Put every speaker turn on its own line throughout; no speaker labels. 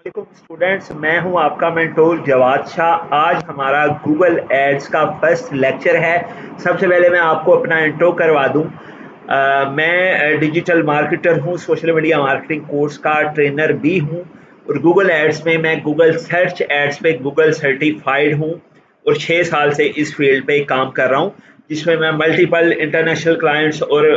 वालेकुम स्टूडेंट्स, मैं हूं आपका मेंटोर जवाद शाह। आज हमारा गूगल एड्स का फर्स्ट लेक्चर है। सबसे पहले मैं आपको अपना इंट्रो करवा दूं। मैं डिजिटल मार्केटर हूं, सोशल मीडिया मार्केटिंग कोर्स का ट्रेनर भी हूं और गूगल एड्स में मैं गूगल सर्च एड्स पे गूगल सर्टिफाइड हूं और 6 साल से इस फील्ड पे काम कर रहा हूं, जिसमें मैं मल्टीपल इंटरनेशनल क्लाइंट्स और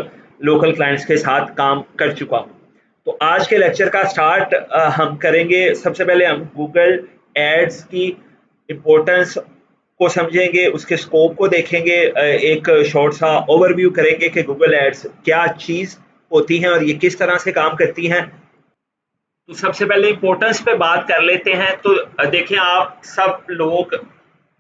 लोकल क्लाइंट्स के साथ काम कर चुका हूं। तो आज के लेक्चर का स्टार्ट हम करेंगे। सबसे पहले हम गूगल एड्स की इम्पोर्टेंस को समझेंगे, उसके स्कोप को देखेंगे, एक शॉर्ट सा ओवरव्यू करेंगे कि गूगल एड्स क्या चीज़ होती हैं और ये किस तरह से काम करती हैं। तो सबसे पहले इम्पोर्टेंस पे बात कर लेते हैं। तो देखिए, आप सब लोग,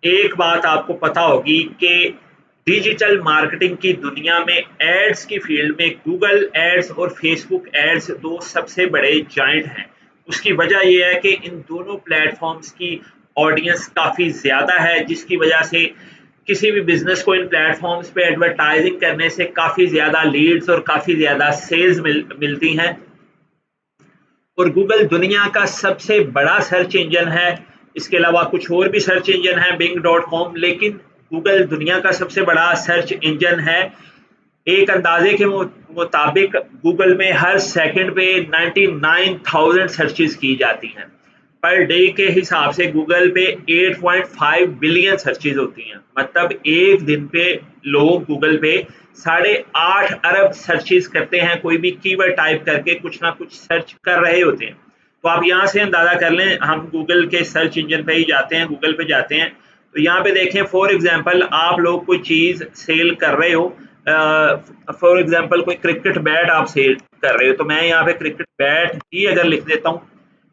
एक बात आपको पता होगी कि डिजिटल मार्केटिंग की दुनिया में एड्स की फील्ड में गूगल एड्स और फेसबुक एड्स दो सबसे बड़े जाइंट हैं। उसकी वजह यह है कि इन दोनों प्लेटफॉर्म्स की ऑडियंस काफ़ी ज़्यादा है, जिसकी वजह से किसी भी बिजनेस को इन प्लेटफॉर्म्स पे एडवर्टाइजिंग करने से काफ़ी ज़्यादा लीड्स और काफ़ी ज़्यादा सेल्स मिलती हैं। और गूगल दुनिया का सबसे बड़ा सर्च इंजन है। इसके अलावा कुछ और भी सर्च इंजन है, बिंग.com, लेकिन गूगल दुनिया का सबसे बड़ा सर्च इंजन है। एक अंदाजे के मुताबिक गूगल में हर सेकंड पे 99,000 सर्चेस की जाती हैं। पर डे के हिसाब से गूगल पे 8.5 बिलियन सर्चेस होती हैं। मतलब एक दिन पे लोग गूगल पे 8.5 अरब सर्चेस करते हैं। कोई भी कीवर्ड टाइप करके कुछ ना कुछ सर्च कर रहे होते हैं। तो आप यहाँ से अंदाजा कर लें। हम गूगल के सर्च इंजन पे ही जाते हैं, गूगल पे जाते हैं। तो यहाँ पे देखें, फॉर एग्जांपल आप लोग कोई चीज़ सेल कर रहे हो। फॉर एग्जांपल कोई क्रिकेट बैट आप सेल कर रहे हो, तो मैं यहाँ पे क्रिकेट बैट ही अगर लिख देता हूँ,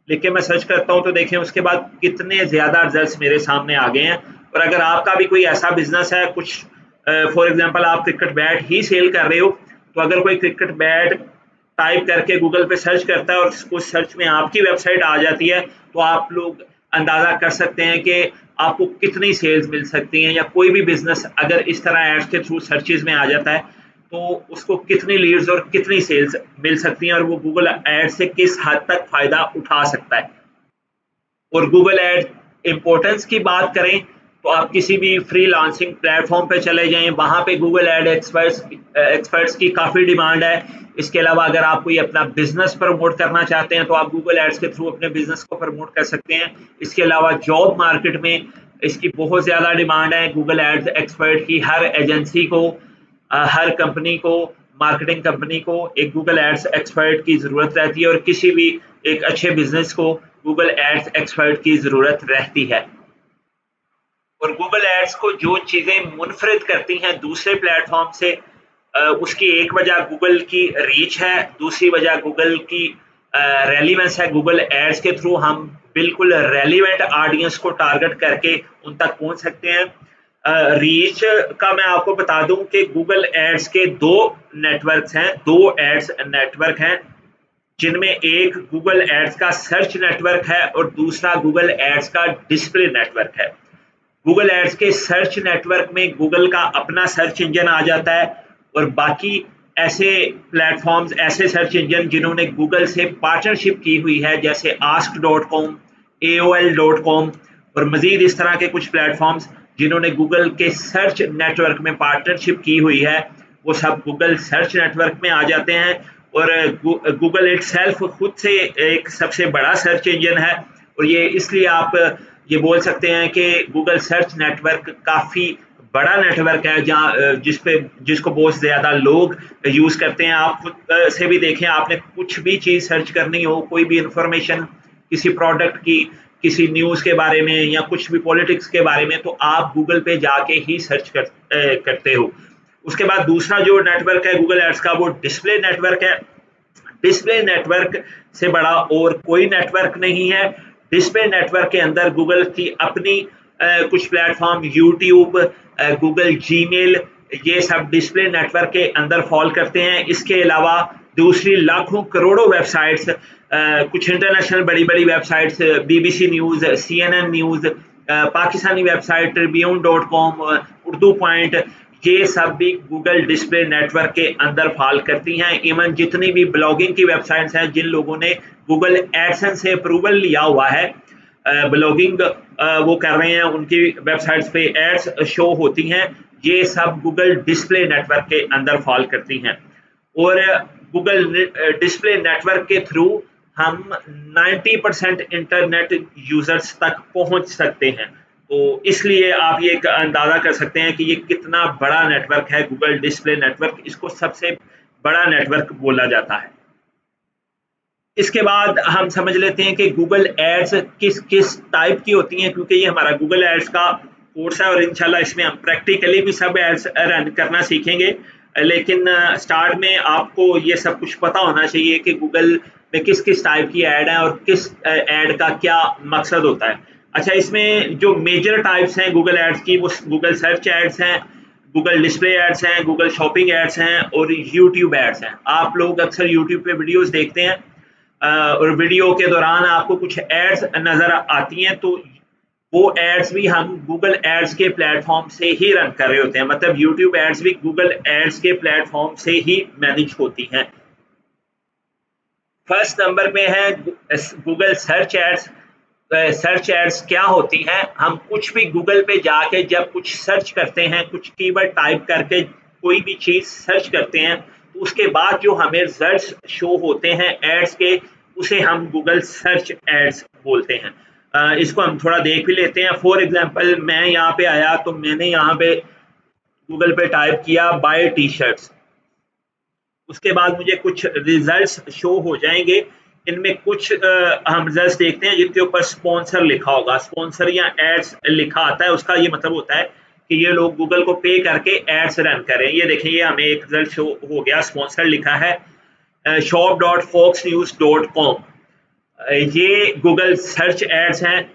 लिख के मैं सर्च करता हूँ, तो देखें उसके बाद कितने ज़्यादा रिजल्ट्स मेरे सामने आ गए हैं। और अगर आपका भी कोई ऐसा बिजनेस है, कुछ फॉर एग्जांपल आप क्रिकेट बैट ही सेल कर रहे हो, तो अगर कोई क्रिकेट बैट टाइप करके गूगल पे सर्च करता है और उस सर्च में आपकी वेबसाइट आ जाती है, तो आप लोग अंदाज़ा कर सकते हैं कि आपको कितनी सेल्स मिल सकती हैं। या कोई भी बिजनेस अगर इस तरह एड्स के थ्रू सर्चेज में आ जाता है, तो उसको कितनी लीड्स और कितनी सेल्स मिल सकती हैं और वो गूगल एड से किस हद तक फायदा उठा सकता है। और गूगल एड इम्पोर्टेंस की बात करें, तो आप किसी भी फ्रीलांसिंग प्लेटफॉर्म पे चले जाएं, वहां पे गूगल एड एक्सपर्ट्स की काफ़ी डिमांड है। इसके अलावा अगर आप कोई अपना बिजनेस प्रमोट करना चाहते हैं, तो आप गूगल एड्स के थ्रू अपने बिजनेस को प्रमोट कर सकते हैं। इसके अलावा जॉब मार्केट में इसकी बहुत ज़्यादा डिमांड है। गूगल एड्स एक्सपर्ट की हर एजेंसी को, हर कंपनी को, मार्केटिंग कंपनी को एक गूगल एड्स एक्सपर्ट की ज़रूरत रहती है और किसी भी एक अच्छे बिजनेस को गूगल एड्स एक्सपर्ट की ज़रूरत रहती है। और गूगल एड्स को जो चीज़ें मुनफरिद करती हैं दूसरे प्लेटफॉर्म से, उसकी एक वजह गूगल की रीच है, दूसरी वजह गूगल की रेलिवेंस है। गूगल एड्स के थ्रू हम बिल्कुल रेलिवेंट ऑडियंस को टारगेट करके उन तक पहुंच सकते हैं। रीच का मैं आपको बता दूं कि गूगल एड्स के दो नेटवर्क्स हैं, दो एड्स नेटवर्क हैं, जिनमें एक गूगल एड्स का सर्च नेटवर्क है और दूसरा गूगल एड्स का डिस्प्ले नेटवर्क है। गूगल एड्स के सर्च नेटवर्क में गूगल का अपना सर्च इंजन आ जाता है और बाकी ऐसे प्लेटफॉर्म्स, ऐसे सर्च इंजन जिन्होंने गूगल से पार्टनरशिप की हुई है, जैसे ask.com, AOL.com और मजीद इस तरह के कुछ प्लेटफॉर्म्स जिन्होंने गूगल के सर्च नेटवर्क में पार्टनरशिप की हुई है, वो सब गूगल सर्च नेटवर्क में आ जाते हैं। और गूगल इटसेल्फ खुद से एक सबसे बड़ा सर्च इंजन है। और ये इसलिए आप ये बोल सकते हैं कि गूगल सर्च नेटवर्क काफ़ी बड़ा नेटवर्क है, जहाँ जिसको बहुत ज़्यादा लोग यूज़ करते हैं। आप खुद से भी देखें, आपने कुछ भी चीज़ सर्च करनी हो, कोई भी इंफॉर्मेशन किसी प्रोडक्ट की, किसी न्यूज़ के बारे में या कुछ भी पॉलिटिक्स के बारे में, तो आप गूगल पे जाके ही सर्च करते हो। उसके बाद दूसरा जो नेटवर्क है गूगल एड्स का, वो डिस्प्ले नेटवर्क है। डिस्प्ले नेटवर्क से बड़ा और कोई नेटवर्क नहीं है। डिस्प्ले नेटवर्क के अंदर गूगल की अपनी कुछ प्लेटफॉर्म, यूट्यूब, गूगल जीमेल, ये सब डिस्प्ले नेटवर्क के अंदर फॉल करते हैं। इसके अलावा दूसरी लाखों करोड़ों वेबसाइट्स, कुछ इंटरनेशनल बड़ी बड़ी websites, BBC news, CNN news, Pakistani website Tribune.com, Urdu point, ये सब भी गूगल डिस्प्ले नेटवर्क के अंदर फॉल करती हैं। इवन जितनी भी ब्लॉगिंग की वेबसाइट्स हैं, जिन लोगों ने गूगल एडसेंस से अप्रूवल लिया हुआ है, ब्लॉगिंग वो कर रहे हैं, उनकी वेबसाइट्स पे एड्स शो होती हैं, ये सब गूगल डिस्प्ले नेटवर्क के अंदर फॉल करती हैं। और गूगल डिस्प्ले नेटवर्क के थ्रू हम 90% इंटरनेट यूजर्स तक पहुंच सकते हैं। तो इसलिए आप ये अंदाजा कर सकते हैं कि ये कितना बड़ा नेटवर्क है गूगल डिस्प्ले नेटवर्क। इसको सबसे बड़ा नेटवर्क बोला जाता है। इसके बाद हम समझ लेते हैं कि गूगल एड्स किस किस टाइप की होती हैं, क्योंकि ये हमारा गूगल एड्स का कोर्स है और इंशाल्लाह इसमें हम प्रैक्टिकली भी सब एड्स रन करना सीखेंगे। लेकिन स्टार्ट में आपको ये सब कुछ पता होना चाहिए कि गूगल में किस किस टाइप की ऐड है और किस ऐड का क्या मकसद होता है। अच्छा, इसमें जो मेजर टाइप्स हैं गूगल एड्स की, वो गूगल सर्च एड्स हैं, गूगल डिस्प्ले एड्स हैं, गूगल शॉपिंग एड्स हैं और यूट्यूब एड्स हैं। आप लोग अक्सर यूट्यूब पे वीडियोस देखते हैं और वीडियो के दौरान आपको कुछ एड्स नज़र आती हैं, तो वो एड्स भी हम गूगल एड्स के प्लेटफॉर्म से ही रन कर रहे होते हैं। मतलब यूट्यूब एड्स भी गूगल एड्स के प्लेटफॉर्म से ही मैनेज होती हैं। फर्स्ट नंबर पे है Google search ads. Search ads क्या होती हैं? हम कुछ भी गूगल पे जाके जब कुछ सर्च करते हैं, कुछ कीवर्ड टाइप करके कोई भी चीज़ सर्च करते हैं, तो उसके बाद जो हमें रिजल्ट्स शो होते हैं एड्स के, उसे हम गूगल सर्च एड्स बोलते हैं। इसको हम थोड़ा देख भी लेते हैं। फॉर एग्जांपल, मैं यहाँ पे आया तो मैंने यहाँ पे गूगल पे टाइप किया बाय टी शर्ट्स। उसके बाद मुझे कुछ रिजल्ट्स शो हो जाएंगे। इनमें कुछ हम रिजल्ट्स देखते हैं जिनके ऊपर स्पॉन्सर लिखा होगा। स्पॉन्सर या एड्स लिखा आता है, उसका ये मतलब होता है कि ये लोग गूगल को पे करके एड्स रन करें। ये देखिए, ये हमें एक रिजल्ट शो हो गया, स्पॉन्सर लिखा है shop.foxnews.com। ये गूगल सर्च एड्स हैं।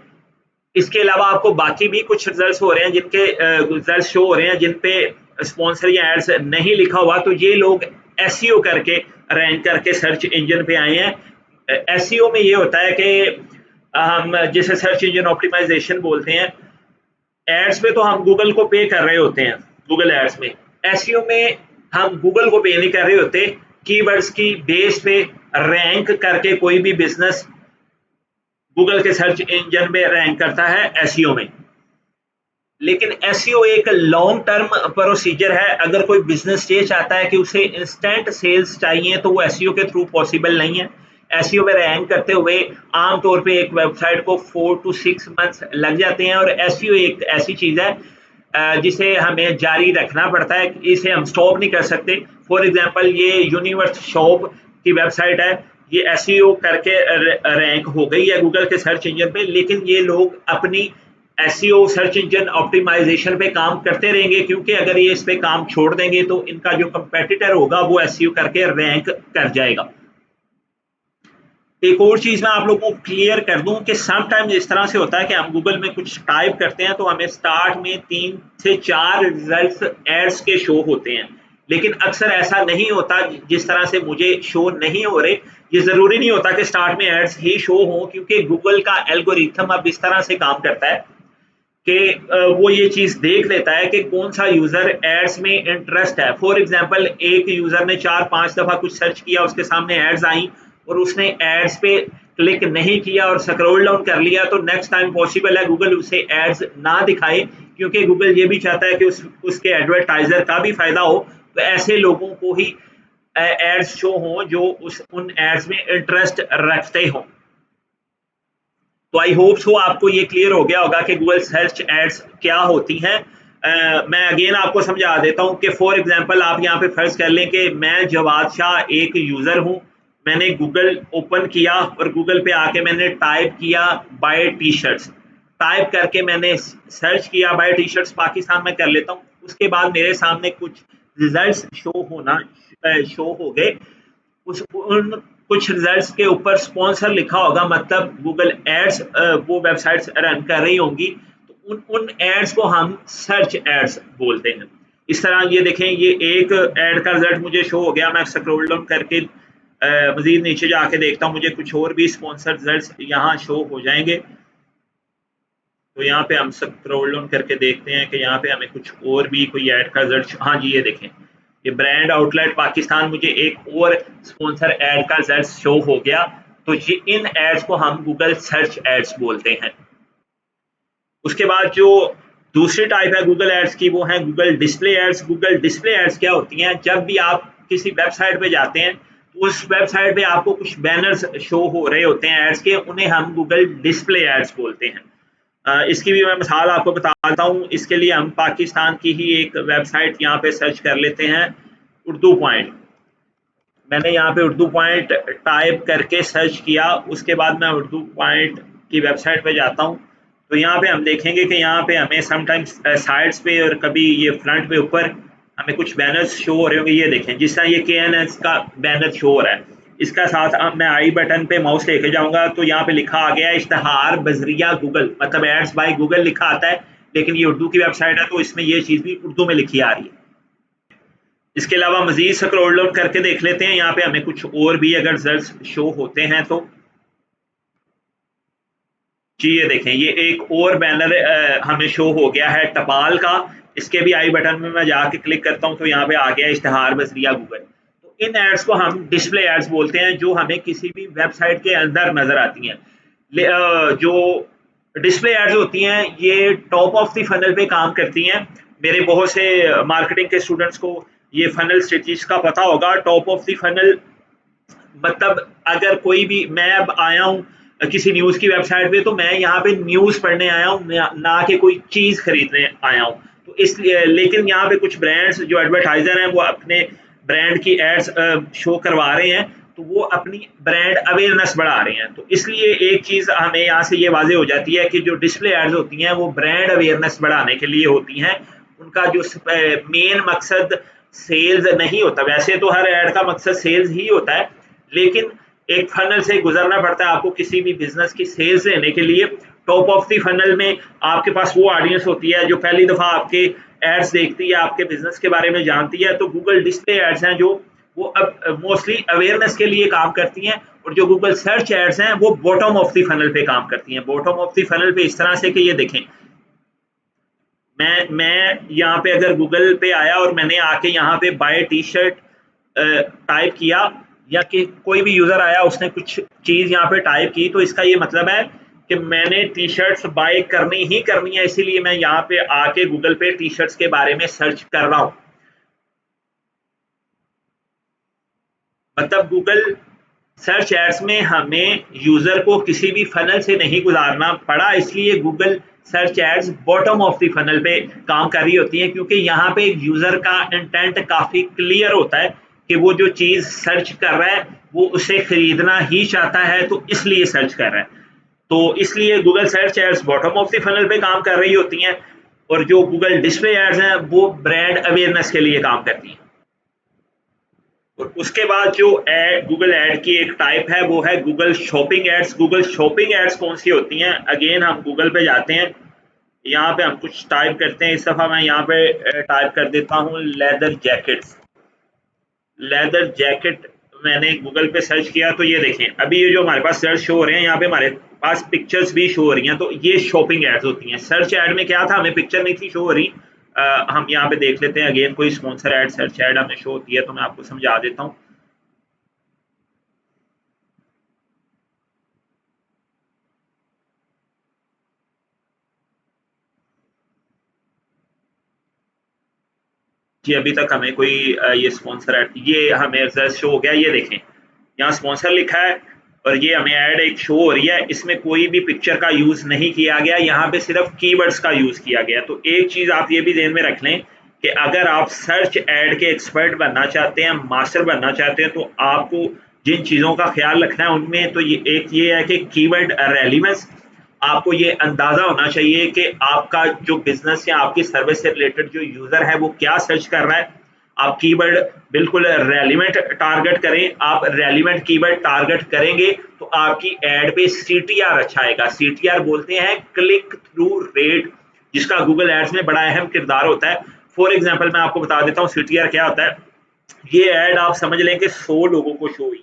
इसके अलावा आपको बाकी भी कुछ रिजल्ट्स हो रहे हैं, जिनके रिजल्ट्स शो हो रहे हैं जिन पे स्पॉन्सर या एड्स नहीं लिखा हुआ, तो ये लोग एसईओ करके रैंक करके सर्च इंजन पे आए हैं। एसईओ में ये होता है कि हम जिसे सर्च इंजन ऑप्टिमाइजेशन बोलते हैं। एड्स पे तो हम गूगल को पे कर रहे होते हैं, गूगल एड्स में। एसईओ में हम गूगल को पे नहीं कर रहे होते, कीवर्ड्स की बेस पे रैंक करके कोई भी बिजनेस गूगल के सर्च इंजन में रैंक करता है एसईओ में। लेकिन एसईओ एक लॉन्ग टर्म प्रोसीजर है। अगर कोई बिजनेस ये चाहता है कि उसे इंस्टेंट सेल्स चाहिए, तो वो एसईओ के थ्रू पॉसिबल नहीं है। एसईओ में रैंक करते हुए आमतौर पे एक वेबसाइट को 4 to 6 मंथ्स लग जाते हैं। और एसईओ एक ऐसी चीज़ है जिसे हमें जारी रखना पड़ता है, इसे हम स्टॉप नहीं कर सकते। फॉर एग्जांपल, ये यूनिवर्स शॉप की वेबसाइट है, ये एसईओ करके रैंक हो गई है गूगल के सर्च इंजन पे, लेकिन ये लोग अपनी एसईओ सर्च इंजन ऑप्टिमाइजेशन पे काम करते रहेंगे, क्योंकि अगर ये इस पे काम छोड़ देंगे तो इनका जो कंपेटिटर होगा वो एसईओ करके रैंक कर जाएगा। एक और चीज मैं आप लोगों को क्लियर कर दूं कि समटाइम्स इस तरह से होता है कि हम गूगल में कुछ टाइप करते हैं तो हमें स्टार्ट में 3 से 4 रिजल्ट्स एड्स के शो होते हैं, लेकिन अक्सर ऐसा नहीं होता जिस तरह से मुझे शो नहीं हो रहे। ये जरूरी नहीं होता कि स्टार्ट में एड्स ही शो हो, क्योंकि गूगल का एल्गोरिथम अब इस तरह से काम करता है कि वो ये चीज़ देख लेता है कि कौन सा यूज़र एड्स में इंटरेस्ट है। फॉर एग्जांपल, एक यूज़र ने 4-5 दफ़ा कुछ सर्च किया, उसके सामने एड्स आई और उसने एड्स पे क्लिक नहीं किया और स्क्रॉल डाउन कर लिया, तो नेक्स्ट टाइम पॉसिबल है गूगल उसे एड्स ना दिखाए, क्योंकि गूगल ये भी चाहता है कि उसके एडवर्टाइजर का भी फायदा हो। तो ऐसे लोगों को ही एड्स शो हों जो उन एड्स में इंटरेस्ट रखते हों। तो आई होप सो आपको ये क्लियर हो गया होगा कि गूगल सर्च एड्स क्या होती हैं। मैं अगेन आपको समझा देता हूँ कि फॉर एग्जांपल, आप यहाँ पे फर्ज कर लें कि मैं जवाद शाह एक यूज़र हूँ। मैंने गूगल ओपन किया और गूगल पे आके मैंने टाइप किया बाय टी शर्ट्स। टाइप करके मैंने सर्च किया बाय टी शर्ट्स पाकिस्तान में कर लेता हूँ। उसके बाद मेरे सामने कुछ रिजल्ट्स शो हो गए। उन कुछ रिजल्ट्स के ऊपर स्पॉन्सर लिखा होगा, मतलब गूगल एड्स वो वेबसाइट्स रन कर रही होंगी, तो उन एड्स को हम सर्च एड्स बोलते हैं। इस तरह ये देखें, ये एक एड का रिजल्ट मुझे शो हो गया। मैं स्क्रॉल डाउन करके मजीद नीचे जाके देखता हूँ, मुझे कुछ और भी स्पॉन्सर रिजल्ट्स यहाँ शो हो जाएंगे। तो यहाँ पे हम स्क्रॉल डाउन करके देखते हैं कि यहाँ पे हमें कुछ और भी कोई ऐड का रिजल्ट, हाँ जी ये देखें, ये ब्रांड आउटलेट पाकिस्तान, मुझे एक और स्पॉन्सर ऐड का रिजल्ट शो हो गया। तो ये इन एड्स को हम गूगल सर्च एड्स बोलते हैं। उसके बाद जो दूसरी टाइप है गूगल एड्स की, वो है Google display ads. Google display ads क्या होती हैं, जब भी आप किसी वेबसाइट पे जाते हैं तो उस वेबसाइट पे आपको कुछ बैनर्स शो हो रहे होते हैं एड्स के, उन्हें हम गूगल डिस्प्ले एड्स बोलते हैं। इसकी भी मैं मिसाल आपको बताता हूँ। इसके लिए हम पाकिस्तान की ही एक वेबसाइट यहाँ पे सर्च कर लेते हैं, उर्दू पॉइंट। मैंने यहाँ पे उर्दू पॉइंट टाइप करके सर्च किया, उसके बाद मैं उर्दू पॉइंट की वेबसाइट पे जाता हूँ। तो यहाँ पे हम देखेंगे कि यहाँ पे हमें समटाइम्स साइड्स पे और कभी ये फ्रंट पे ऊपर हमें कुछ बैनर्स शो हो रहे होंगे। ये देखें, जिस तरह ये KNS का बैनर शो हो रहा है, इसका साथ अब मैं आई बटन पे माउस लेके जाऊंगा तो यहाँ पे लिखा आ गया है इश्तहार बजरिया गूगल, मतलब एड्स बाय गूगल लिखा आता है, लेकिन ये उर्दू की वेबसाइट है तो इसमें ये चीज़ भी उर्दू में लिखी आ रही है। इसके अलावा मजीद स्क्रॉल डाउन करके देख लेते हैं, यहाँ पे हमें कुछ और भी अगर रिजल्ट शो होते हैं तो जी ये देखें, ये एक और बैनर हमें शो हो गया है टपाल का। इसके भी आई बटन में मैं जाके क्लिक करता हूँ तो यहाँ पे आ गया इश्तहार बजरिया गूगल। तो इन एड्स को हम डिस्प्ले एड्स बोलते हैं, जो हमें किसी भी वेबसाइट के अंदर नजर आती हैं। जो डिस्प्ले एड्स होती हैं ये टॉप ऑफ द फनल पे काम करती हैं। मेरे बहुत से मार्केटिंग के स्टूडेंट्स को ये फनल स्ट्रेटजीज का पता होगा। टॉप ऑफ द फनल मतलब अगर कोई भी, मैं अब आया हूँ किसी न्यूज की वेबसाइट पे, तो मैं यहाँ पे न्यूज पढ़ने आया हूँ, ना कि कोई चीज खरीदने आया हूँ। तो इसलिए, लेकिन यहाँ पे कुछ ब्रांड्स जो एडवर्टाइजर हैं वो अपने ब्रांड की एड्स शो करवा रहे हैं, तो वो अपनी ब्रांड अवेयरनेस बढ़ा रहे हैं। तो इसलिए एक चीज हमें यहाँ से ये वाजे हो जाती है कि जो डिस्प्ले एड्स होती हैं वो ब्रांड अवेयरनेस बढ़ाने के लिए होती हैं। उनका जो मेन मकसद सेल्स नहीं होता, वैसे तो हर एड का मकसद सेल्स ही होता है, लेकिन एक फनल से गुजरना पड़ता है आपको किसी भी बिजनेस की सेल्स लेने के लिए। टॉप ऑफ द फनल में आपके पास वो ऑडियंस होती है जो पहली दफा आपके एड्स देखती है, आपके बिजनेस के बारे में जानती है। तो गूगल डिस्प्ले एड्स हैं जो वो अब मोस्टली अवेयरनेस के लिए काम करती हैं, और जो गूगल सर्च एड्स हैं वो बॉटम ऑफ द फनल पे काम करती हैं। बॉटम ऑफ द फनल पे इस तरह से कि ये देखें, मैं यहाँ पे अगर गूगल पे आया और मैंने आके यहाँ पे बाय टी शर्ट टाइप किया, या कि कोई भी यूजर आया उसने कुछ चीज यहाँ पे टाइप की, तो इसका ये मतलब है कि मैंने टी शर्ट्स बाय करनी ही करनी है, इसीलिए मैं यहाँ पे आके गूगल पे टी शर्ट्स के बारे में सर्च कर रहा हूँ। मतलब गूगल सर्च एड्स में हमें यूजर को किसी भी फनल से नहीं गुजारना पड़ा, इसलिए Google search ads bottom of the funnel पे काम कर रही होती है, क्योंकि यहाँ पे यूजर का इंटेंट काफी क्लियर होता है कि वो जो चीज सर्च कर रहा है वो उसे खरीदना ही चाहता है, तो इसलिए सर्च कर रहा है। तो इसलिए Google search ads bottom of the funnel पे काम कर रही होती हैं, और जो गूगल डिस्प्ले एड्स हैं वो ब्रांड अवेयरनेस के लिए काम करती हैं। और उसके बाद जो एड गूगल एड की एक टाइप है वो है Google shopping ads. Google shopping ads कौन सी होती हैं, अगेन हम गूगल पे जाते हैं, यहाँ पे हम कुछ टाइप करते हैं। इस दफा मैं यहाँ पे टाइप कर देता हूँ लेदर जैकेट्स। लेदर जैकेट मैंने गूगल पे सर्च किया तो ये देखें, अभी ये जो हमारे पास सर्च शो हो रहे हैं यहाँ पे हमारे पास पिक्चर्स भी शो हो रही हैं। तो ये शॉपिंग एड्स होती हैं। सर्च एड में क्या था, हमें पिक्चर नहीं थी शो हो रही। हम यहाँ पे देख लेते हैं, अगेन कोई स्पॉन्सर एड सर्च एड हमें शो होती है तो मैं आपको समझा देता हूँ। जी अभी तक हमें कोई ये स्पॉन्सर ऐड, ये हमें रिजल्ट शो हो गया, ये देखें यहाँ स्पॉन्सर लिखा है और ये हमें ऐड एक शो हो रही है। इसमें कोई भी पिक्चर का यूज नहीं किया गया, यहाँ पे सिर्फ कीवर्ड्स का यूज किया गया। तो एक चीज आप ये भी ध्यान में रख लें कि अगर आप सर्च एड के एक्सपर्ट बनना चाहते हैं, मास्टर बनना चाहते हैं, तो आपको जिन चीज़ों का ख्याल रखना है उनमें तो ये है कि कीवर्ड रेलिवेंस। आपको ये अंदाजा होना चाहिए कि आपका जो बिजनेस या आपकी सर्विस से रिलेटेड जो यूजर है वो क्या सर्च कर रहा है। आप कीवर्ड बिल्कुल रेलिवेंट टारगेट करें। आप रेलिवेंट कीवर्ड टारगेट करेंगे तो आपकी एड पे सीटीआर अच्छा आएगा। सीटीआर बोलते हैं क्लिक थ्रू रेट, जिसका गूगल एड्स में बड़ा अहम किरदार होता है। फॉर एग्जाम्पल मैं आपको बता देता हूँ सीटीआर क्या होता है। ये ऐड आप समझ लें कि 100 लोगों को शो हुई,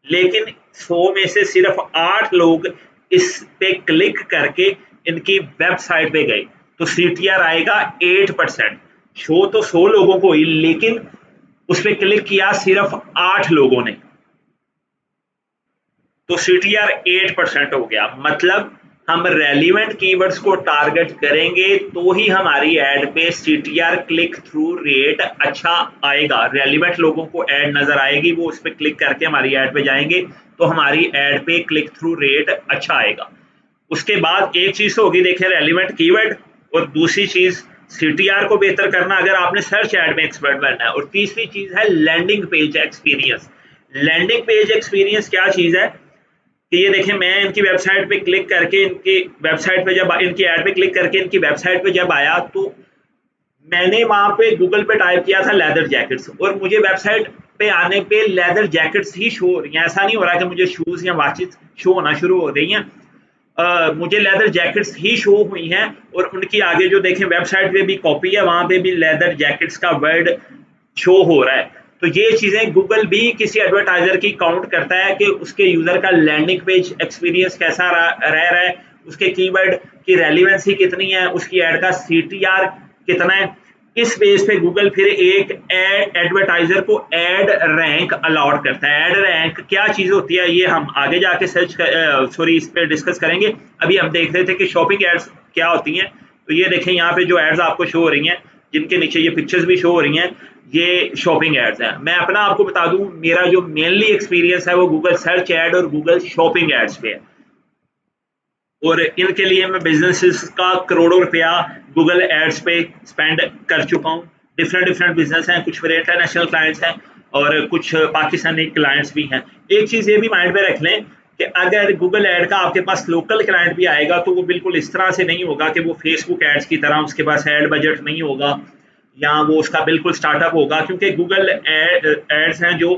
लेकिन 100 में से सिर्फ 8 लोग इस पे क्लिक करके इनकी वेबसाइट पे गए तो CTR आएगा 8%। शो तो 100 लोगों को हुई, लेकिन उस पर क्लिक किया सिर्फ 8 लोगों ने, तो CTR 8% हो गया। मतलब हम रेलिवेंट कीवर्ड्स को टारगेट करेंगे तो ही हमारी ऐड पे CTR क्लिक थ्रू रेट अच्छा आएगा। रेलिवेंट लोगों को ऐड नजर आएगी, वो उस पर क्लिक करके हमारी ऐड पे जाएंगे तो हमारी ऐड पे क्लिक थ्रू रेट अच्छा आएगा। उसके बाद एक चीज तो होगी, देखिए रेलिवेंट कीवर्ड, और दूसरी चीज CTR को बेहतर करना अगर आपने सर्च ऐड में एक्सपर्ट बनना है, और तीसरी चीज है landing page experience. Landing page experience क्या चीज है कि ये देखें, मैं इनकी वेबसाइट पे क्लिक करके इनकी वेबसाइट पे जब इनकी ऐड पे क्लिक करके इनकी वेबसाइट पे जब आया तो मैंने वहां पे गूगल पे टाइप किया था लेदर जैकेट्स, और मुझे वेबसाइट पे आने पे लेदर जैकेट्स ही शो हो रही हैं। ऐसा नहीं हो रहा कि मुझे शूज या वॉचेस शो होना शुरू हो रही हैं। मुझे लेदर जैकेट्स ही शो हुई हैं, और उनकी आगे जो देखें वेबसाइट पे भी कॉपी है, वहां पे भी लेदर जैकेट्स का वर्ड शो हो रहा है। तो ये चीजें गूगल भी किसी एडवर्टाइजर की काउंट करता है कि उसके यूजर का लैंडिंग पेज एक्सपीरियंस कैसा रह रहा है, उसके कीवर्ड की रेलिवेंसी कितनी है, उसकी ऐड का CTR कितना है। इस बेस पे गूगल फिर एक एडवर्टाइजर को एड रैंक अलॉट करता है। एड रैंक क्या चीज होती है ये हम आगे जाके इस पे डिस्कस करेंगे। अभी हम देख रहे थे कि शॉपिंग एड्स क्या होती हैं। तो ये देखें, यहाँ पे जो एड्स आपको शो हो रही हैं, जिनके नीचे ये पिक्चर्स भी शो हो रही हैं, ये शॉपिंग एड्स हैं। मैं अपना आपको बता दूं, मेरा जो मेनली एक्सपीरियंस है वो गूगल सर्च एड और गूगल शॉपिंग एड्स पे है, और इनके लिए मैं बिजनेसेस का करोड़ों रुपया गूगल एड्स पे स्पेंड कर चुका हूँ। डिफरेंट डिफरेंट बिजनेस हैं, कुछ मेरे इंटरनेशनल क्लाइंट्स हैं और कुछ पाकिस्तानी क्लाइंट्स भी हैं। एक चीज़ ये भी माइंड में रख लें कि अगर गूगल ऐड का आपके पास लोकल क्लाइंट भी आएगा तो वो बिल्कुल इस तरह से नहीं होगा कि वो फेसबुक एड्स की तरह उसके पास ऐड बजट नहीं होगा, या वो उसका बिल्कुल स्टार्टअप होगा, क्योंकि गूगल एड्स हैं जो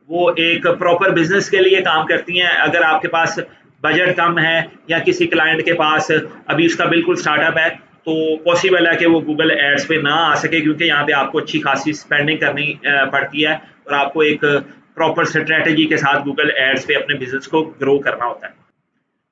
वो एक प्रॉपर बिजनेस के लिए काम करती हैं। अगर आपके पास बजट कम है या किसी क्लाइंट के पास अभी उसका बिल्कुल स्टार्टअप है, तो पॉसिबल है कि वो गूगल एड्स पे ना आ सके, क्योंकि यहाँ पे आपको अच्छी खासी स्पेंडिंग करनी पड़ती है और आपको एक प्रॉपर स्ट्रेटेजी के साथ गूगल एड्स पे अपने बिजनेस को ग्रो करना होता है।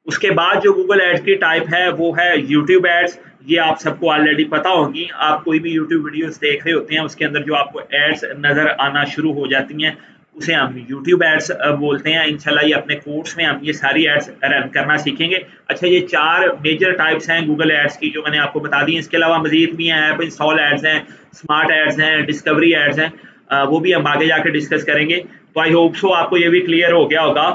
उसके बाद जो गूगल एड्स की टाइप है वो है यूट्यूब एड्स। ये आप सबको ऑलरेडी पता होगी, आप कोई भी यूट्यूब वीडियोस देख रहे होते हैं उसके अंदर जो आपको एड्स नज़र आना शुरू हो जाती हैं उसे हम यूट्यूब एड्स बोलते हैं। इंशाल्लाह ये अपने कोर्स में हम ये सारी एड्स रन करना सीखेंगे। अच्छा, ये 4 मेजर टाइप्स हैं गूगल एड्स की जो मैंने आपको बता दी। इसके अलावा मजीद भी हैं, ऐप इंस्टॉल एड्स हैं, स्मार्ट एड्स हैं, डिस्कवरी एड्स हैं, वो भी हम आगे जाके डिस्कस करेंगे। तो आई होप सो आपको ये भी क्लियर हो गया होगा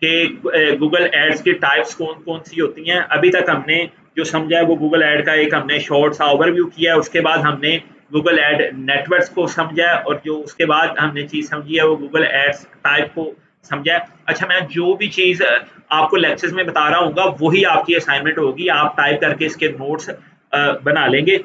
कि गूगल एड्स की टाइप्स कौन कौन सी होती हैं। अभी तक हमने जो समझा है वो गूगल ऐड का एक हमने शॉर्ट सा ओवरव्यू किया है, उसके बाद हमने गूगल ऐड नेटवर्क्स को समझा है, और जो उसके बाद हमने चीज़ समझी है वो गूगल एड्स टाइप को समझा है। अच्छा, मैं जो भी चीज़ आपको लेक्चर्स में बता रहा हूँ वही आपकी असाइनमेंट होगी, आप टाइप करके इसके नोट्स बना लेंगे।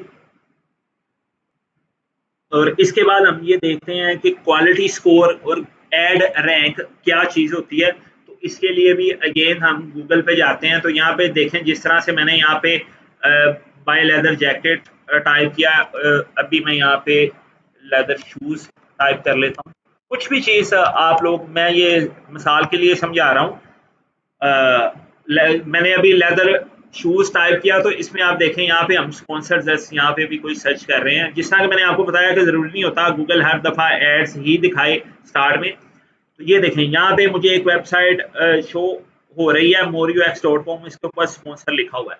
और इसके बाद हम ये देखते हैं कि क्वालिटी स्कोर और एड रैंक क्या चीज़ होती है। तो इसके लिए भी अगेन हम गूगल पे जाते हैं, तो यहाँ पे देखें जिस तरह से मैंने यहाँ पे बाय लेदर जैकेट टाइप किया, अभी मैं यहाँ पे लेदर शूज़ टाइप कर लेता हूँ। कुछ भी चीज़ आप लोग, मैं ये मिसाल के लिए समझा रहा हूँ। मैंने अभी लेदर शूज टाइप किया तो इसमें आप देखें यहाँ पे हम स्पॉन्सर्ड यहाँ पे भी कोई सर्च कर रहे हैं। जिस तरह कि मैंने आपको बताया कि ज़रूरी नहीं होता गूगल हर दफ़ा एड्स ही दिखाए स्टार्ट में। तो ये देखें यहाँ पे मुझे एक वेबसाइट शो हो रही है moriox.com, इसके ऊपर स्पॉन्सर लिखा हुआ है।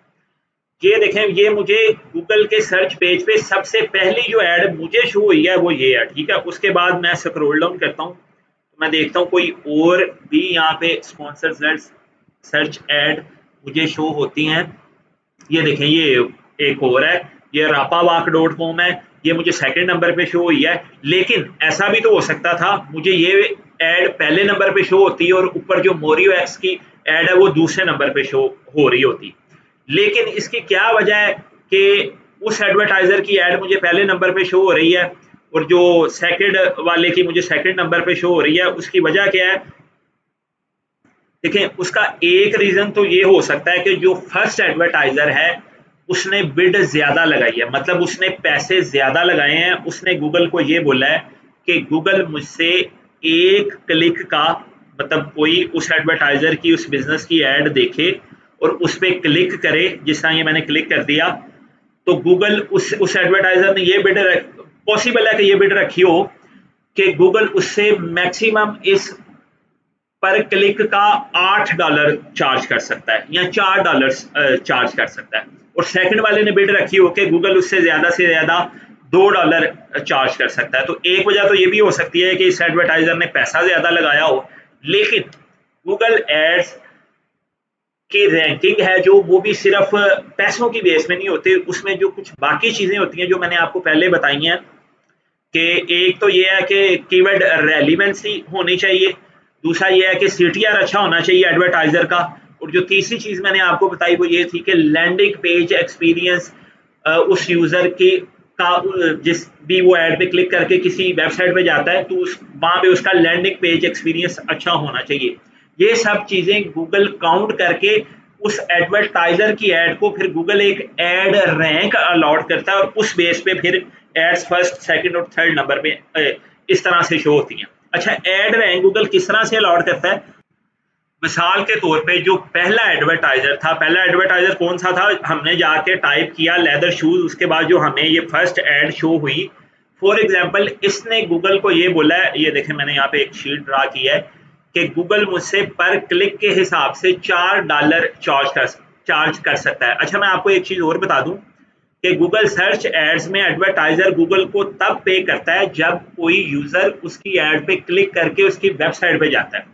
ये देखें, ये मुझे गूगल के सर्च पेज पे सबसे पहली जो ऐड मुझे शो हुई है वो ये है, ठीक है। उसके बाद मैं स्क्रॉल डाउन करता हूँ तो मैं देखता हूँ कोई और भी यहाँ पे स्पॉन्सर्ड सर्च ऐड मुझे शो होती हैं। ये देखें, ये एक और है, ये rapawac.com है, ये मुझे सेकंड नंबर पे शो हुई है। लेकिन ऐसा भी तो हो सकता था मुझे ये ऐड पहले नंबर पे शो होती और ऊपर जो मोरियो एक्स की ऐड है वो दूसरे नंबर पे शो हो रही होती। लेकिन इसकी क्या वजह है कि उस एडवर्टाइजर की ऐड मुझे पहले नंबर पे शो हो रही है और जो सेकंड वाले की मुझे सेकंड नंबर पे शो हो रही है? उसकी वजह क्या है? देखिए, उसका एक रीजन तो ये हो सकता है कि जो फर्स्ट एडवर्टाइजर है उसने बिड ज्यादा लगाई है, मतलब उसने पैसे ज्यादा लगाए हैं। उसने गूगल को ये बोला है कि गूगल मुझसे एक क्लिक का, मतलब कोई उस एडवर्टाइजर की उस बिजनेस की ऐड देखे और उस पर क्लिक करे, जिस तरह ये मैंने क्लिक कर दिया, तो गूगल उस एडवर्टाइजर ने ये बिड, पॉसिबल है कि ये बिड रखी हो कि गूगल उससे मैक्सिमम इस पर क्लिक का $8 चार्ज कर सकता है या $4 चार्ज कर सकता है, और सेकंड वाले ने बिड रखी हो कि गूगल उससे ज़्यादा से ज़्यादा $2 चार्ज कर सकता है। तो एक वजह तो ये भी हो सकती है कि इस एडवर्टाइजर ने पैसा ज़्यादा लगाया हो, लेकिन गूगल एड्स की रैंकिंग है जो, वो भी सिर्फ पैसों की बेस में नहीं होती, उसमें जो कुछ बाकी चीज़ें होती हैं जो मैंने आपको पहले बताई हैं, कि एक तो ये है कि कीवर्ड रेलिवेंसी होनी चाहिए, दूसरा ये है कि सीटीआर अच्छा होना चाहिए एडवर्टाइजर का, और जो तीसरी चीज़ मैंने आपको बताई वो ये थी कि लैंडिंग पेज एक्सपीरियंस उस यूज़र की का जिस भी वो ऐड पे क्लिक करके किसी वेबसाइट पे जाता है तो उस वहाँ पे उसका लैंडिंग पेज एक्सपीरियंस अच्छा होना चाहिए। ये सब चीज़ें गूगल काउंट करके उस एडवर्टाइजर की ऐड को फिर गूगल एक ऐड रैंक अलॉट करता है, और उस बेस पे फिर एड्स फर्स्ट, सेकंड और थर्ड नंबर पे इस तरह से शो होती हैं। अच्छा, ऐड रैंक गूगल किस तरह से अलॉट करता है? मिसाल के तौर पे जो पहला एडवर्टाइजर था, पहला एडवर्टाइजर कौन सा था? हमने जाके टाइप किया लेदर शूज, उसके बाद जो हमें ये फर्स्ट एड शो हुई, फॉर एग्जांपल इसने गूगल को ये बोला है, ये देखें मैंने यहाँ पे एक शीट ड्रा की है कि गूगल मुझसे पर क्लिक के हिसाब से $4 चार्ज कर सकता है। अच्छा, मैं आपको एक चीज़ और बता दूं कि गूगल सर्च एड्स में एडवर्टाइजर गूगल को तब पे करता है जब कोई यूजर उसकी एड पे क्लिक करके उसकी वेबसाइट पे जाता है।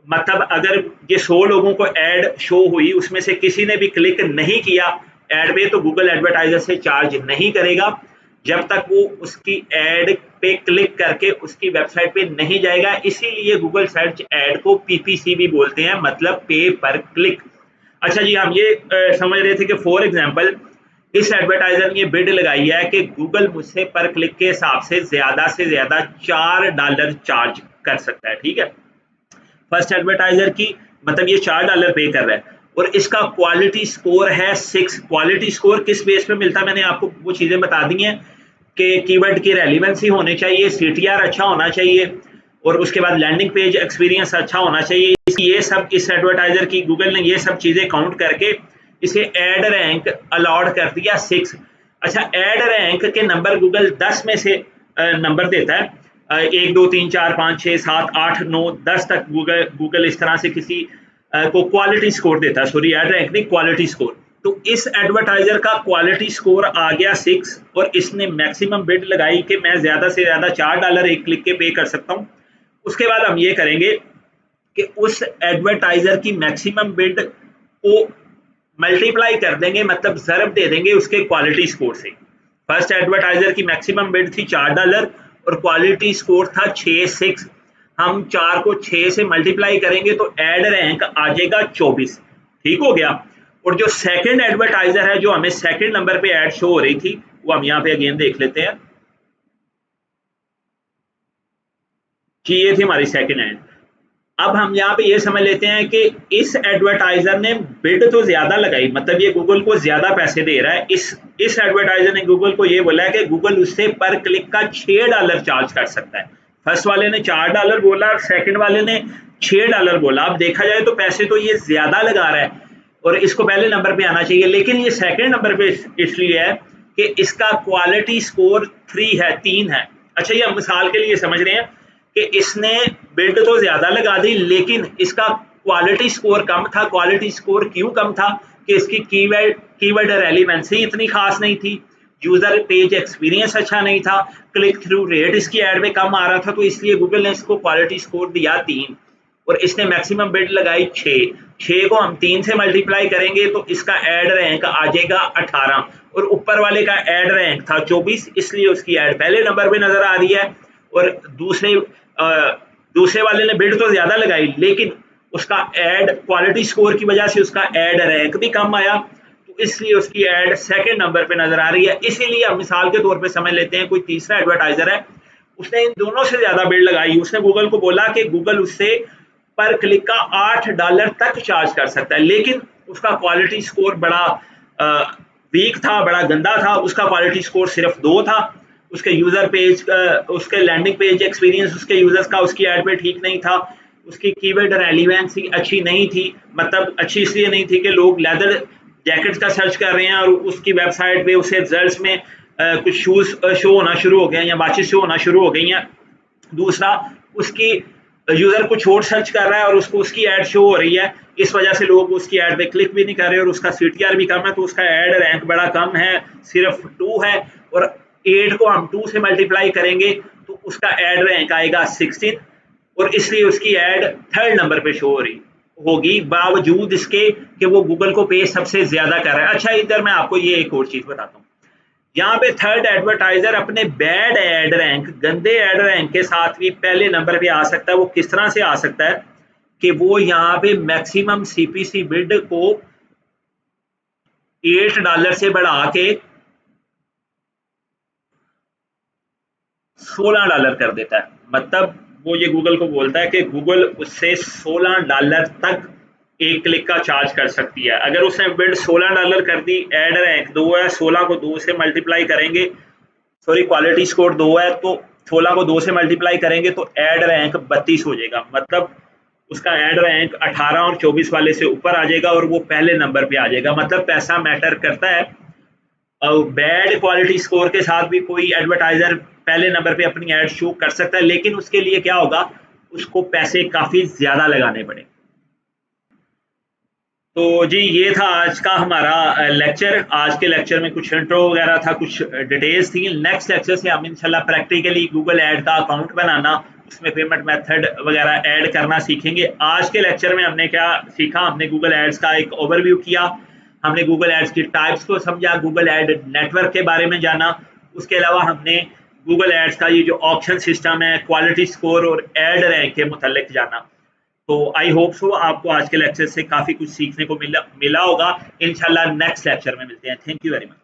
मतलब अगर ये 100 लोगों को ऐड शो हुई, उसमें से किसी ने भी क्लिक नहीं किया ऐड पे, तो गूगल एडवर्टाइजर से चार्ज नहीं करेगा जब तक वो उसकी ऐड पे क्लिक करके उसकी वेबसाइट पे नहीं जाएगा। इसीलिए गूगल सर्च ऐड को पीपीसी भी बोलते हैं, मतलब पे पर क्लिक। अच्छा जी, हम ये समझ रहे थे कि फॉर एग्जांपल इस एडवर्टाइजर ने ये बिड लगाई है कि गूगल मुझसे पर क्लिक के हिसाब से ज्यादा $4 चार्ज कर सकता है। ठीक है, फर्स्ट एडवर्टाइजर की मतलब ये $4 पे कर रहा है, और इसका क्वालिटी स्कोर है 6। क्वालिटी स्कोर किस बेस पे मिलता है? मैंने आपको वो चीजें बता दी हैं कि कीवर्ड की रेलिवेंसी होनी चाहिए, सीटीआर अच्छा होना चाहिए, और उसके बाद लैंडिंग पेज एक्सपीरियंस अच्छा होना चाहिए। ये सब इस एडवर्टाइजर की गूगल ने ये सब चीजें काउंट करके इसे एड रैंक अलॉट कर दिया 6। अच्छा, एड रैंक के नंबर गूगल 10 में से नंबर देता है, 1 2 3 4 5 6 7 8 9 10 तक गूगल इस तरह से किसी को क्वालिटी स्कोर देता है, सॉरी एड रैंक नहीं, क्वालिटी स्कोर। तो इस एडवर्टाइजर का क्वालिटी स्कोर आ गया 6, और इसने मैक्सिमम बिड लगाई कि मैं ज्यादा से ज्यादा $4 एक क्लिक के पे कर सकता हूँ। उसके बाद हम ये करेंगे कि उस एडवर्टाइजर की मैक्सिमम बिड को मल्टीप्लाई कर देंगे, मतलब ज़रब दे देंगे उसके क्वालिटी स्कोर से। फर्स्ट एडवर्टाइजर की मैक्सिमम बिड थी $4 और क्वालिटी स्कोर था 6। हम 4 को 6 से मल्टीप्लाई करेंगे तो एड रैंक आ जाएगा 24। ठीक हो गया। और जो सेकंड एडवर्टाइजर है, जो हमें सेकंड नंबर पे एड शो हो रही थी, वो हम यहाँ पे अगेन देख लेते हैं कि ये थी हमारी सेकंड एड। अब हम यहाँ पे ये समझ लेते हैं कि इस एडवर्टाइजर ने बिड तो ज्यादा लगाई, मतलब ये गूगल को ज्यादा पैसे दे रहा है। इस एडवर्टाइजर ने गूगल को ये बोला है कि गूगल उससे पर क्लिक का $6 चार्ज कर सकता है। फर्स्ट वाले ने $4 बोला, सेकंड वाले ने $6 बोला। अब देखा जाए तो पैसे तो ये ज्यादा लगा रहा है और इसको पहले नंबर पे आना चाहिए, लेकिन ये सेकंड नंबर पे इसलिए है कि इसका क्वालिटी स्कोर 3 है। अच्छा, ये हम मिसाल के लिए समझ रहे हैं कि इसने बिड तो ज्यादा लगा दी, लेकिन इसका क्वालिटी स्कोर कम था। क्वालिटी स्कोर क्यों कम था? कि इसकी कीवर्ड रेलिवेंसी इतनी खास नहीं थी, यूजर पेज एक्सपीरियंस अच्छा नहीं था, क्लिक थ्रू रेट इसकी एड में कम आ रहा था, तो इसलिए गूगल ने इसको क्वालिटी स्कोर दिया 3 और इसने मैक्सिमम बिड लगाई 6 को हम 3 से मल्टीप्लाई करेंगे तो इसका एड रैंक आ जाएगा 18 और ऊपर वाले का एड रैंक था 24, इसलिए उसकी एड पहले नंबर पे नजर आ रही है। और दूसरे वाले ने बिड तो ज्यादा लगाई, लेकिन उसका एड क्वालिटी स्कोर की वजह से उसका एड रैंक भी कम आया, तो इसलिए उसकी एड सेकंड नंबर पे नजर आ रही है। इसीलिए हम मिसाल के तौर पे समझ लेते हैं कोई तीसरा एडवर्टाइजर है, उसने इन दोनों से ज्यादा बिड लगाई, उसने गूगल को बोला कि गूगल उससे पर क्लिक का $8 तक चार्ज कर सकता है, लेकिन उसका क्वालिटी स्कोर बड़ा वीक था, बड़ा गंदा था। उसका क्वालिटी स्कोर सिर्फ 2 था। उसके यूजर पेज उसके लैंडिंग पेज एक्सपीरियंस उसके यूजर्स का उसकी एड पे ठीक नहीं था। उसकी कीवर्ड रेलिवेंसी अच्छी नहीं थी, मतलब अच्छी इसलिए नहीं थी कि लोग लेदर जैकेट्स का सर्च कर रहे हैं और उसकी वेबसाइट पे उसे रिजल्ट्स में कुछ शूज़ शो होना शुरू हो गए हैं या वॉचेस शो होना शुरू हो गई हैं। दूसरा, उसकी यूज़र कुछ और सर्च कर रहा है और उसको उसकी ऐड शो हो रही है, इस वजह से लोग उसकी ऐड पे क्लिक भी नहीं कर रहे और उसका सीटीआर भी कम है, तो उसका ऐड रैंक बड़ा कम है, सिर्फ 2 है। और 8 को हम 2 से मल्टीप्लाई करेंगे तो उसका ऐड रैंक आएगा 16 और इसलिए उसकी ऐड 3rd नंबर पे शो हो रही होगी, बावजूद इसके कि वो गूगल को पेज सबसे ज़्यादा कर रहा है। अच्छा, इधर मैं आपको ये एक और चीज़ बताता हूँ। यहाँ पे 3rd एडवर्टाइजर अपने बैड एड रैंक, गंदे एड रैंक के साथ भी पहले नंबर पे आ सकता है। वो किस तरह से आ सकता है कि वो यहाँ पे मैक्सिमम सीपीसी बिड को $8 से बढ़ा के $16 कर देता है। मतलब वो ये गूगल को बोलता है कि गूगल उससे $16 तक एक क्लिक का चार्ज कर सकती है। अगर उसने बिड $16 कर दी, एड रैंक 2 है, 16 को 2 से मल्टीप्लाई करेंगे, सॉरी क्वालिटी स्कोर 2 है, तो 16 को 2 से मल्टीप्लाई करेंगे तो एड रैंक 32 हो जाएगा। मतलब उसका एड रैंक 18 और 24 वाले से ऊपर आ जाएगा और वो पहले नंबर पे आ जाएगा। मतलब पैसा मैटर करता है। और बैड क्वालिटी स्कोर के साथ भी कोई एडवर्टाइजर पहले नंबर पे अपनी एड शो कर सकता है, लेकिन उसके लिए क्या होगा, उसको पैसे काफी ज्यादा लगाने पड़ेंगे। तो जी, ये था आज का हमारा लेक्चर। आज के लेक्चर में कुछ इंट्रो वगैरह था, कुछ डिटेल्स थी। नेक्स्ट लेक्चर से हम इंशाल्लाह प्रैक्टिकली गूगल ऐड का अकाउंट बनाना, उसमें पेमेंट मेथड वगैरह ऐड करना सीखेंगे। आज के लेक्चर में हमने क्या सीखा, हमने गूगल एड्स का एक ओवरव्यू किया, हमने गूगल एड्स की टाइप्स को समझा, गूगल एड नेटवर्क के बारे में जाना। उसके अलावा हमने गूगल एड्स का ये जो ऑप्शन सिस्टम है, क्वालिटी स्कोर और एड रैंक के मुतल्लिक जाना। तो आई होप सो आपको आज के लेक्चर से काफ़ी कुछ सीखने को मिला होगा। इंशाल्लाह नेक्स्ट लेक्चर में मिलते हैं। Thank you very much.